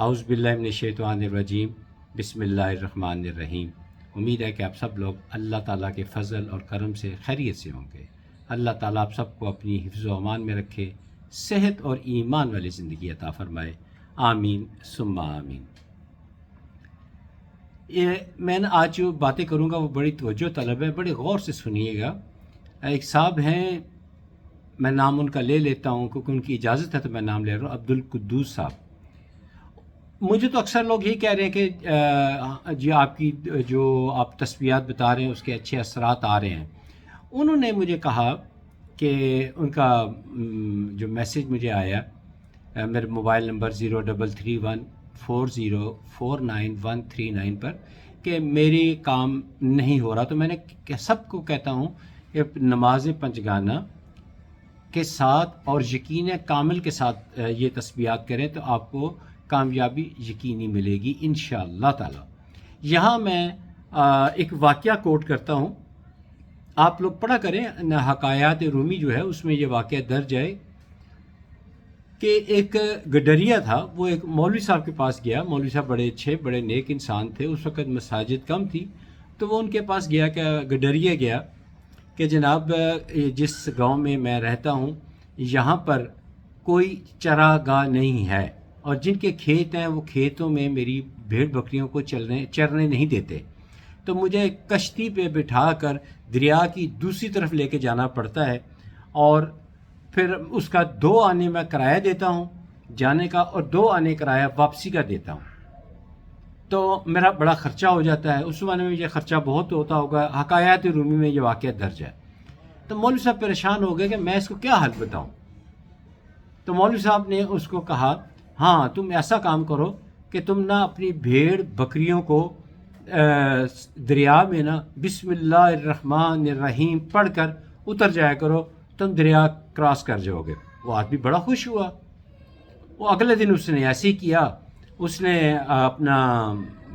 اعوذ باللہ من الشیطان الرجیم، بسم اللہ الرحمن الرحیم۔ امید ہے کہ آپ سب لوگ اللہ تعالیٰ کے فضل اور کرم سے خیریت سے ہوں گے۔ اللہ تعالیٰ آپ سب کو اپنی حفظ و امان میں رکھے، صحت اور ایمان والی زندگی عطا فرمائے، آمین ثم آمین۔ میں نے آج جو باتیں کروں گا وہ بڑی توجہ طلب ہے، بڑے غور سے سنیے گا۔ ایک صاحب ہیں، میں نام ان کا لے لیتا ہوں کیونکہ ان کی اجازت ہے تو میں نام لے رہا ہوں، عبدالقدوس صاحب۔ مجھے تو اکثر لوگ یہی کہہ رہے ہیں کہ جی آپ کی جو آپ تسبیحات بتا رہے ہیں اس کے اچھے اثرات آ رہے ہیں۔ انہوں نے مجھے کہا کہ ان کا جو میسیج مجھے آیا میرے موبائل نمبر 0314049139 پر کہ میری کام نہیں ہو رہا، تو میں نے سب کو کہتا ہوں کہ نماز پنجگانہ کے ساتھ اور یقین کامل کے ساتھ یہ تسبیحات کریں تو آپ کو کامیابی یقینی ملے گی انشاءاللہ تعالی۔ یہاں میں ایک واقعہ کوٹ کرتا ہوں، آپ لوگ پڑھا کریں، حکایات رومی جو ہے اس میں یہ واقعہ درج ہے کہ ایک گڈریا تھا، وہ ایک مولوی صاحب کے پاس گیا۔ مولوی صاحب بڑے اچھے بڑے نیک انسان تھے، اس وقت مساجد کم تھی، تو وہ ان کے پاس گیا کہ گڈریا گیا کہ جناب جس گاؤں میں میں رہتا ہوں یہاں پر کوئی چراگاہ نہیں ہے، اور جن کے کھیت ہیں وہ کھیتوں میں میری بھیڑ بکریوں کو چرنے نہیں دیتے، تو مجھے کشتی پہ بٹھا کر دریا کی دوسری طرف لے کے جانا پڑتا ہے، اور پھر اس کا 2 آنے میں کرایہ دیتا ہوں جانے کا، اور 2 آنے کرایہ واپسی کا دیتا ہوں، تو میرا بڑا خرچہ ہو جاتا ہے۔ اس زمانے میں یہ خرچہ بہت ہوتا ہوگا، حکایات رومی میں یہ واقعہ درج ہے۔ تو مولوی صاحب پریشان ہو گئے کہ میں اس کو کیا حل بتاؤں۔ تو مولوی صاحب نے اس کو کہا ہاں تم ایسا کام کرو کہ تم نہ اپنی بھیڑ بکریوں کو دریا میں نا بسم اللہ الرحمن الرحیم پڑھ کر اتر جایا کرو، تم دریا کراس کر جاؤ گے۔ وہ آدمی بڑا خوش ہوا، وہ اگلے دن اس نے ایسے ہی کیا، اس نے اپنا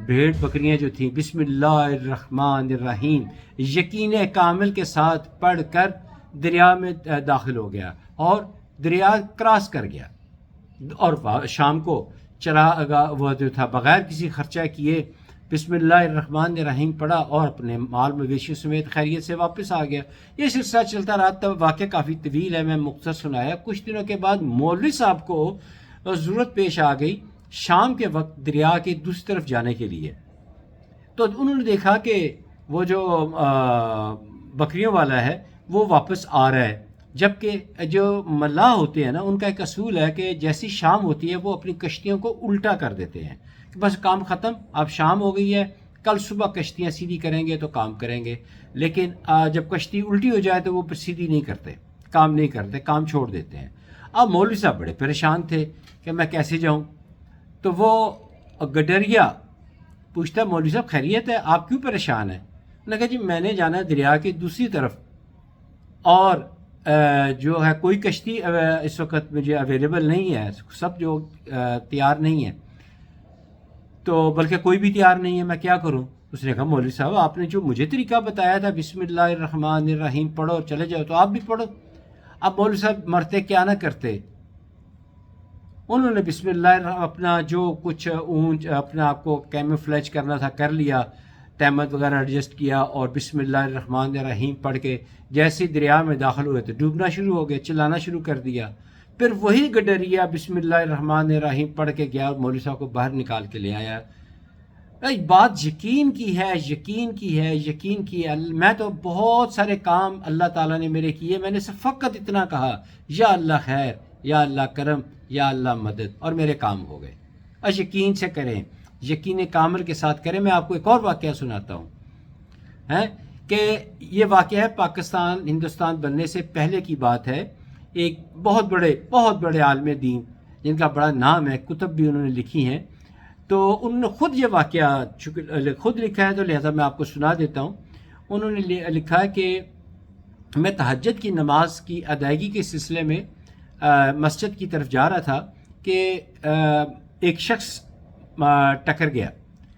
بھیڑ بکریاں جو تھیں بسم اللہ الرحمن الرحیم یقین کامل کے ساتھ پڑھ کر دریا میں داخل ہو گیا اور دریا کراس کر گیا، اور شام کو وہ جو تھا بغیر کسی خرچہ کیے بسم اللہ الرحمن الرحیم پڑھا اور اپنے مال مویشی سمیت خیریت سے واپس آ گیا۔ یہ سلسلہ چلتا رہا، تب واقعہ کافی طویل ہے، میں مختصر سنایا۔ کچھ دنوں کے بعد مولوی صاحب کو ضرورت پیش آ گئی شام کے وقت دریا کے دوسری طرف جانے کے لیے، تو انہوں نے دیکھا کہ وہ جو بکریوں والا ہے وہ واپس آ رہا ہے، جبکہ جو ملاح ہوتے ہیں نا ان کا ایک اصول ہے کہ جیسی شام ہوتی ہے وہ اپنی کشتیوں کو الٹا کر دیتے ہیں کہ بس کام ختم، اب شام ہو گئی ہے، کل صبح کشتیاں سیدھی کریں گے تو کام کریں گے، لیکن جب کشتی الٹی ہو جائے تو وہ سیدھی نہیں کرتے، کام نہیں کرتے، کام چھوڑ دیتے ہیں۔ اب مولوی صاحب بڑے پریشان تھے کہ میں کیسے جاؤں، تو وہ گڈریا پوچھتا ہے مولوی صاحب خیریت ہے، آپ کیوں پریشان ہیں؟ انہوں نے کہا جی میں نے جانا ہے دریا کی دوسری طرف، اور جو ہے کوئی کشتی اس وقت مجھے اویلیبل نہیں ہے، سب جو تیار نہیں ہے، تو بلکہ کوئی بھی تیار نہیں ہے، میں کیا کروں؟ اس نے کہا مولوی صاحب آپ نے جو مجھے طریقہ بتایا تھا بسم اللہ الرحمن الرحیم پڑھو اور چلے جاؤ، تو آپ بھی پڑھو۔ اب مولوی صاحب مرتے کیا نہ کرتے، انہوں نے بسم اللہ اپنا جو کچھ اونچ اپنے آپ کو کیموفلیج کرنا تھا کر لیا، تہمت وغیرہ ایڈجسٹ کیا، اور بسم اللہ الرحمن الرحیم پڑھ کے جیسے دریا میں داخل ہوئے تو ڈوبنا شروع ہو گئے، چلانا شروع کر دیا۔ پھر وہی گڈریا بسم اللہ الرحمن الرحیم پڑھ کے گیا اور مولوی صاحب کو باہر نکال کے لے آیا۔ بات یقین کی ہے، یقین کی ہے، یقین کی ہے۔ میں تو بہت سارے کام اللہ تعالیٰ نے میرے کیے، میں نے فقط اتنا کہا یا اللہ خیر، یا اللہ کرم، یا اللہ مدد، اور میرے کام ہو گئے۔ اور یقین سے کریں، یقین کامل کے ساتھ کریں۔ میں آپ کو ایک اور واقعہ سناتا ہوں کہ یہ واقعہ ہے پاکستان ہندوستان بننے سے پہلے کی بات ہے۔ ایک بہت بڑے عالم دین جن کا بڑا نام ہے، کتب بھی انہوں نے لکھی ہیں، تو انہوں نے خود یہ واقعہ خود لکھا ہے، تو لہذا میں آپ کو سنا دیتا ہوں۔ انہوں نے لکھا ہے کہ میں تہجد کی نماز کی ادائیگی کے سلسلے میں مسجد کی طرف جا رہا تھا کہ ایک شخص ٹکر گیا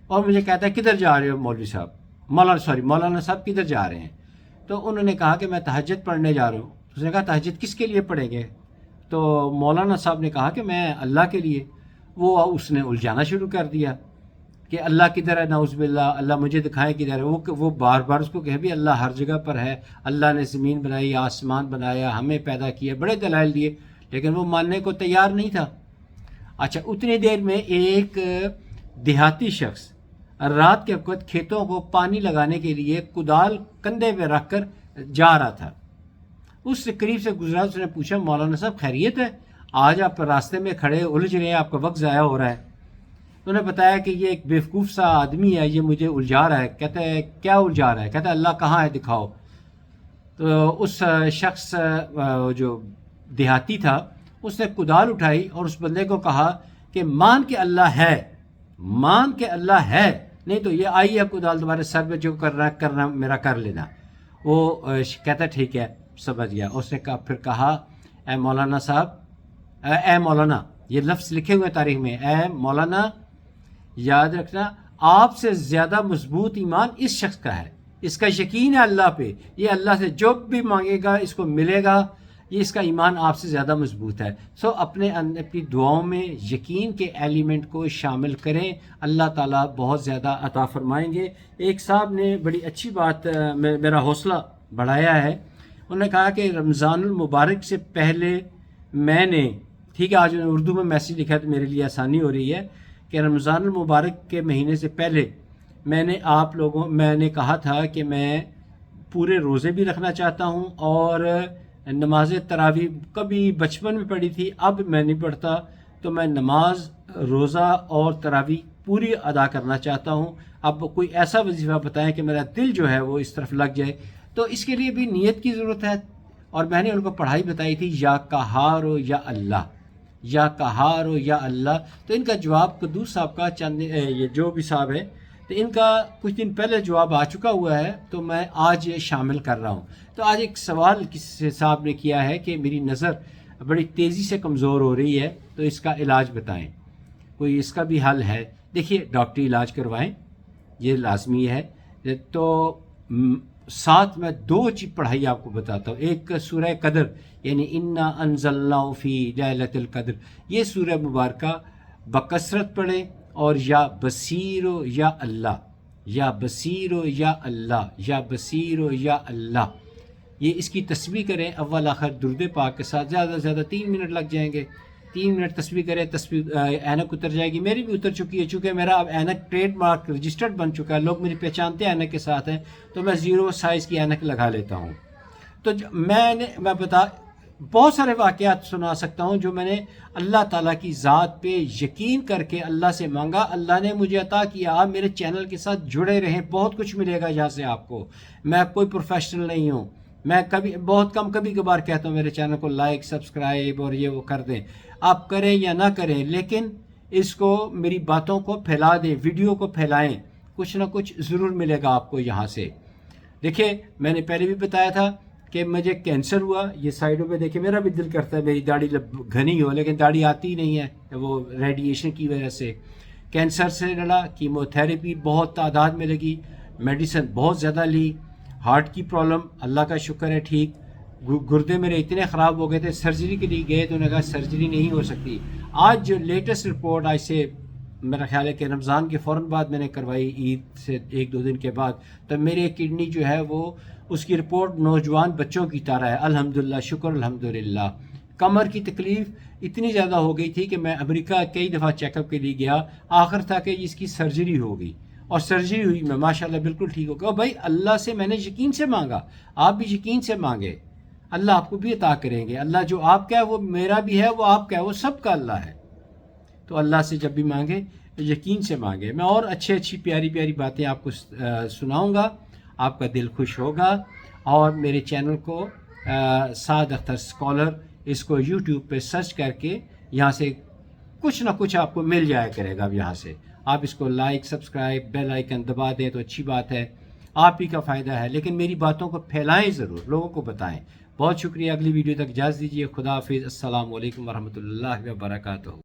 اور مجھے کہتا ہے کدھر جا رہے ہو مولوی صاحب، مولانا صاحب کدھر جا رہے ہیں؟ تو انہوں نے کہا کہ میں تہجد پڑھنے جا رہا ہوں۔ اس نے کہا تہجد کس کے لیے پڑھیں گے؟ تو مولانا صاحب نے کہا کہ میں اللہ کے لیے۔ وہ اس نے الجھانا شروع کر دیا کہ اللہ کدھر ہے، نعوذ باللہ، اللہ مجھے دکھائیں کدھر ہے. وہ بار بار اس کو کہے بھی اللہ ہر جگہ پر ہے، اللہ نے زمین بنائی، آسمان بنایا، ہمیں پیدا کیا، بڑے دلائل دیے، لیکن وہ ماننے کو تیار نہیں تھا. اچھا، اتنی دیر میں ایک دیہاتی شخص رات کے وقت کھیتوں کو پانی لگانے کے لیے کدال کندھے پہ رکھ کر جا رہا تھا. اس سے قریب سے گزرا، اس نے پوچھا مولانا صاحب خیریت ہے؟ آج آپ راستے میں کھڑے الجھ رہے ہیں، آپ کا وقت ضائع ہو رہا ہے. انہوں نے بتایا کہ یہ ایک بیوقوف سا آدمی ہے، یہ مجھے الجھا رہا ہے. کہتا ہے کیا الجھا رہا ہے؟ کہتا ہے اللہ کہاں ہے دکھاؤ. تو اس شخص جو دیہاتی تھا اس نے کدال اٹھائی اور اس بندے کو کہا کہ مان کے اللہ ہے، مان کے اللہ ہے، نہیں تو یہ آئی ہے کدال تمہارے سر پہ، جو کرنا میرا کر لینا. وہ کہتا ٹھیک ہے سمجھ گیا. اس نے پھر کہا اے مولانا صاحب، اے مولانا، یہ لفظ لکھے ہوئے تاریخ میں، اے مولانا یاد رکھنا آپ سے زیادہ مضبوط ایمان اس شخص کا ہے، اس کا یقین ہے اللہ پہ، یہ اللہ سے جو بھی مانگے گا اس کو ملے گا، یہ اس کا ایمان آپ سے زیادہ مضبوط ہے. سو اپنی دعاؤں میں یقین کے ایلیمنٹ کو شامل کریں، اللہ تعالیٰ بہت زیادہ عطا فرمائیں گے. ایک صاحب نے بڑی اچھی بات میرا حوصلہ بڑھایا ہے. انہوں نے کہا کہ رمضان المبارک سے پہلے میں نے، ٹھیک ہے آج اردو میں میسیج لکھا تو میرے لیے آسانی ہو رہی ہے، کہ رمضان المبارک کے مہینے سے پہلے میں نے کہا تھا کہ میں پورے روزے بھی رکھنا چاہتا ہوں، اور نماز تراویح کبھی بچپن میں پڑھی تھی، اب میں نہیں پڑھتا، تو میں نماز، روزہ اور تراویح پوری ادا کرنا چاہتا ہوں. اب کوئی ایسا وظیفہ بتائیں کہ میرا دل جو ہے وہ اس طرف لگ جائے. تو اس کے لیے بھی نیت کی ضرورت ہے. اور میں نے ان کو پڑھائی بتائی تھی، یا قہار ہو یا اللہ، یا قہار ہو یا اللہ. تو ان کا جواب قدوس صاحب کا یہ جو بھی صاحب ہے، تو ان کا کچھ دن پہلے جواب آ چکا ہوا ہے، تو میں آج یہ شامل کر رہا ہوں. تو آج ایک سوال کسی صاحب نے کیا ہے کہ میری نظر بڑی تیزی سے کمزور ہو رہی ہے، تو اس کا علاج بتائیں، کوئی اس کا بھی حل ہے؟ دیکھیے ڈاکٹری علاج کروائیں، یہ لازمی ہے. تو ساتھ میں 2 چیز پڑھائی آپ کو بتاتا ہوں. ایک سورہ قدر، یعنی انا انزلناہ فی لیلۃ القدر، یہ سورہ مبارکہ بکثرت پڑھیں. اور یا بصیر یا اللہ، یا بصیر یا اللہ، یا بصیر یا اللہ، یہ اس کی تسبیح کریں اول آخر درود پاک کے ساتھ. زیادہ سے زیادہ 3 منٹ لگ جائیں گے. 3 منٹ تسبیح کریں، تسبیح اینک اتر جائے گی. میری بھی اتر چکی ہے، چونکہ میرا اب اینک ٹریڈ مارک رجسٹرڈ بن چکا ہے، لوگ میری پہچانتے ہیں اینک کے ساتھ ہیں، تو میں 0 سائز کی اینک لگا لیتا ہوں. تو میں بہت سارے واقعات سنا سکتا ہوں جو میں نے اللہ تعالیٰ کی ذات پہ یقین کر کے اللہ سے مانگا، اللہ نے مجھے عطا کیا. آپ میرے چینل کے ساتھ جڑے رہیں، بہت کچھ ملے گا یہاں سے آپ کو. میں کوئی پروفیشنل نہیں ہوں، میں بہت کبھی کبھار کہتا ہوں میرے چینل کو لائک، سبسکرائب اور یہ وہ کر دیں. آپ کریں یا نہ کریں، لیکن اس کو، میری باتوں کو پھیلا دیں، ویڈیو کو پھیلائیں، کچھ نہ کچھ ضرور ملے گا آپ کو یہاں سے. دیکھیں میں نے پہلے بھی بتایا تھا کہ مجھے کینسر ہوا. یہ سائڈوں پہ دیکھیں، میرا بھی دل کرتا ہے میری داڑھی گھنی ہو، لیکن داڑھی آتی نہیں ہے، وہ ریڈیشن کی وجہ سے. کینسر سے لڑا، کیمو تھراپی بہت تعداد میں لگی، میڈیسن بہت زیادہ لی. ہارٹ کی پرابلم اللہ کا شکر ہے ٹھیک. گردے میرے اتنے خراب ہو گئے تھے، سرجری کے لیے گئے تو انہوں نے کہا سرجری نہیں ہو سکتی. آج جو لیٹسٹ رپورٹ آج سے میرا خیال ہے کہ رمضان کے فوراً بعد میں نے کروائی، عید سے 1-2 دن کے بعد، تو میرے کڈنی جو ہے وہ، اس کی رپورٹ نوجوان بچوں کی طرح ہے. الحمدللہ، شکر الحمدللہ. کمر کی تکلیف اتنی زیادہ ہو گئی تھی کہ میں امریکہ کئی دفعہ چیک اپ کے لیے گیا. آخر تھا کہ اس کی سرجری ہوگی، اور سرجری ہوئی، میں ماشاءاللہ بالکل ٹھیک ہو گیا. بھائی اللہ سے میں نے یقین سے مانگا، آپ بھی یقین سے مانگے، اللہ آپ کو بھی عطا کریں گے. اللہ جو آپ کا ہے وہ میرا بھی ہے، وہ آپ کا ہے، وہ سب کا اللہ ہے. تو اللہ سے جب بھی مانگے یقین سے مانگے. میں اور اچھی پیاری باتیں آپ کو سناؤں گا، آپ کا دل خوش ہوگا. اور میرے چینل کو سعد اختر اسکالر، اس کو یوٹیوب پہ سرچ کر کے یہاں سے کچھ نہ کچھ آپ کو مل جایا کرے گا. اب یہاں سے آپ اس کو لائک، سبسکرائب، بیل آئیکن دبا دیں تو اچھی بات ہے، آپ ہی کا فائدہ ہے. لیکن میری باتوں کو پھیلائیں ضرور، لوگوں کو بتائیں. بہت شکریہ. اگلی ویڈیو تک اجازت دیجیے. خدا حافظ. السلام علیکم ورحمۃ اللہ وبرکاتہ.